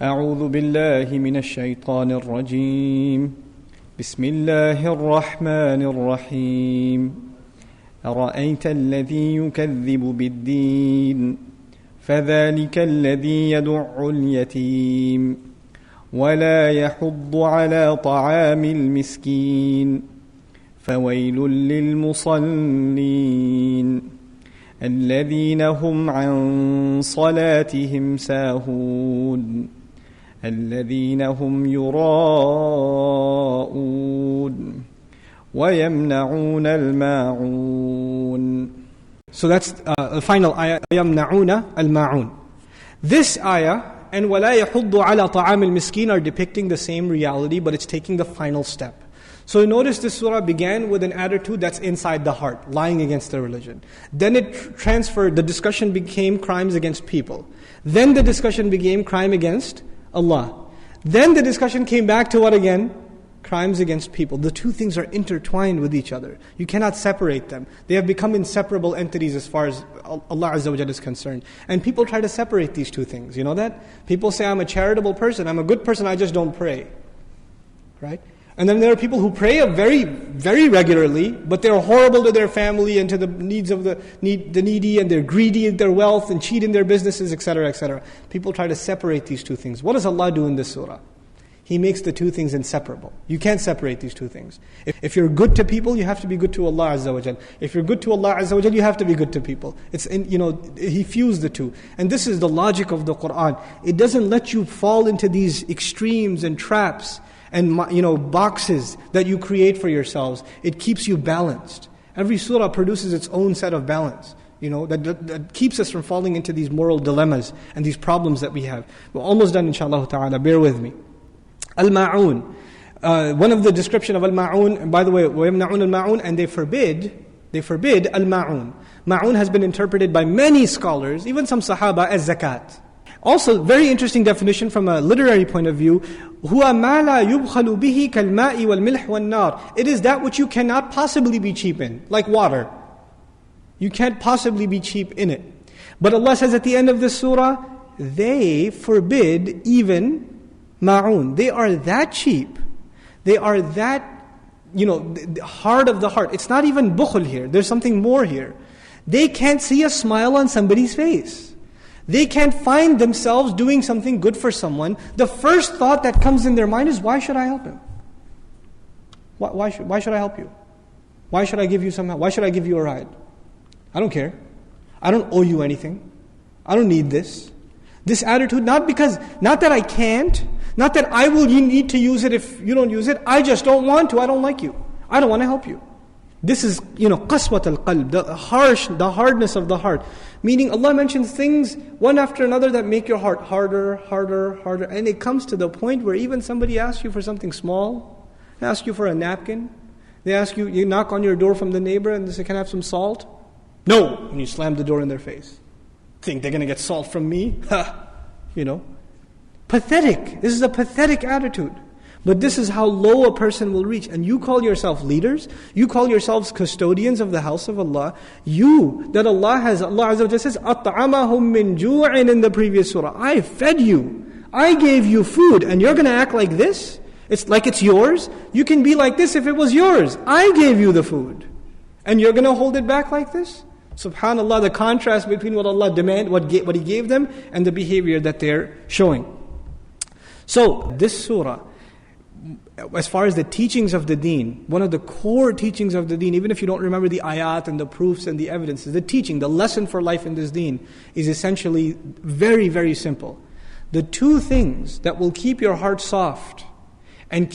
أعوذ بالله من الشيطان الرجيم بسم الله الرحمن الرحيم أرأيت الذي يكذب بالدين فذلك الذي يدع اليتيم ولا يحض على طعام المسكين فويل للمصلين الذين هم عن صلاتهم ساهون الذين هم يراءون ويمنعون الماعون. So that's the final ayah, يمنعون الماعون. This ayah and ولا يحض على طعام المسكين are depicting the same reality, but it's taking the final step. So notice this surah began with an attitude that's inside the heart, lying against the religion. Then it transferred, the discussion became crimes against people. Then the discussion became crime against Allah. Then the discussion came back to what again? Crimes against people. The two things are intertwined with each other. You cannot separate them. They have become inseparable entities as far as Allah Azza wa Jalla is concerned. And people try to separate these two things. You know that? People say, I'm a charitable person, I'm a good person, I just don't pray. Right? And then there are people who pray very, very regularly, but they're horrible to their family and to the needs of the needy, and they're greedy in their wealth and cheat in their businesses, etc., etc. People try to separate these two things. What does Allah do in this surah? He makes the two things inseparable. You can't separate these two things. If you're good to people, you have to be good to Allah Azza wa Jal. If you're good to Allah Azza wa Jal, you have to be good to people. He fused the two. And this is the logic of the Qur'an. It doesn't let you fall into these extremes and traps and boxes that you create for yourselves. It keeps you balanced. Every surah produces its own set of balance, that keeps us from falling into these moral dilemmas and these problems that we have. We're almost done, inshallah ta'ala. Bear with me. Al-Ma'un. One of the description of Al-Ma'un, and by the way, وَيَمْنَعُونَ الْمَعُونَ, and they forbid Al-Ma'un. Ma'un has been interpreted by many scholars, even some Sahaba, as zakat. Also, very interesting definition from a literary point of view. هُوَ مَا لَا يُبْخَلُ بِهِ كَالْمَاءِ وَالْمِلْحِ وَالنَّارِ. It is that which you cannot possibly be cheap in, like water. You can't possibly be cheap in it. But Allah says at the end of this surah, they forbid even ma'un. They are that cheap. They are that, hard of the heart. It's not even bukhl here. There's something more here. They can't see a smile on somebody's face. They can't find themselves doing something good for someone. The first thought that comes in their mind is, why should I help him? Why should I help you? Why should I give you some help? Why should I give you a ride? I don't care. I don't owe you anything. I don't need this. This attitude, not that I can't, not that you need to use it if you don't use it. I just don't want to. I don't like you. I don't want to help you. This is, qaswat al-qalb, the hardness of the heart. Meaning Allah mentions things one after another that make your heart harder. And it comes to the point where even somebody asks you for something small, they ask you for a napkin, they ask you knock on your door from the neighbor and they say, can I have some salt? No! And you slam the door in their face. Think they're going to get salt from me? Pathetic. This is a pathetic attitude. But this is how low a person will reach. And you call yourself leaders, you call yourselves custodians of the house of Allah. Allah Azza wa Jalla says, أَطْعَمَهُم مِّن جُوعٍ in the previous surah. I fed you. I gave you food. And you're going to act like this? It's like it's yours? You can be like this if it was yours. I gave you the food. And you're going to hold it back like this? SubhanAllah, the contrast between what Allah demanded, what He gave them, and the behavior that they're showing. So, this surah, as far as the teachings of the deen, one of the core teachings of the deen, even if you don't remember the ayat and the proofs and the evidences, the teaching, the lesson for life in this deen is essentially very, very simple. The two things that will keep your heart soft and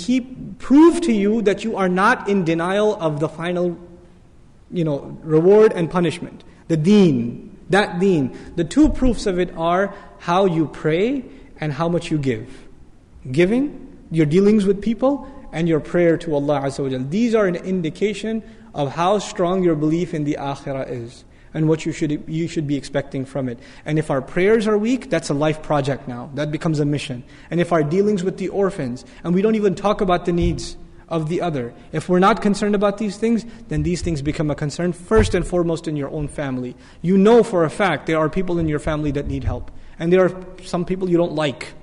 prove to you that you are not in denial of the final reward and punishment. The deen, that deen. The two proofs of it are how you pray and how much you give. Giving, your dealings with people, and your prayer to Allah Azza wa Jal. These are an indication of how strong your belief in the akhirah is and what you should be expecting from it. And if our prayers are weak, that's a life project now. That becomes a mission. And if our dealings with the orphans, and we don't even talk about the needs of the other, if we're not concerned about these things, then these things become a concern first and foremost in your own family. You know for a fact there are people in your family that need help. And there are some people you don't like.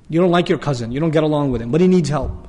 You don't like your cousin, you don't get along with him, but he needs help.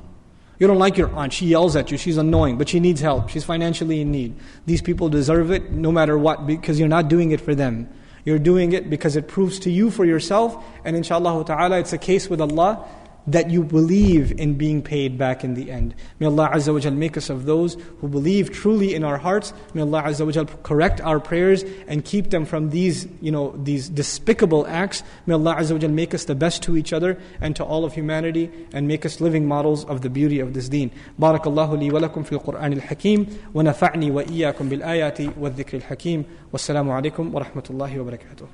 You don't like your aunt, she yells at you, she's annoying, but she needs help, she's financially in need. These people deserve it no matter what, because you're not doing it for them. You're doing it because it proves to you for yourself, and inshallah ta'ala it's a case with Allah that you believe in being paid back in the end. May Allah Azza wa Jal make us of those who believe truly in our hearts. May Allah Azza wa Jal correct our prayers and keep them from these despicable acts. May Allah Azza wa Jal make us the best to each other and to all of humanity, and make us living models of the beauty of this deen. Barakallahu li wa lakum fil Qur'an al-Hakim, wa nafa'ni wa iyyakum bil ayati wa dhikri al-Hakim. Wassalamu alaikum wa rahmatullahi wa barakatuh.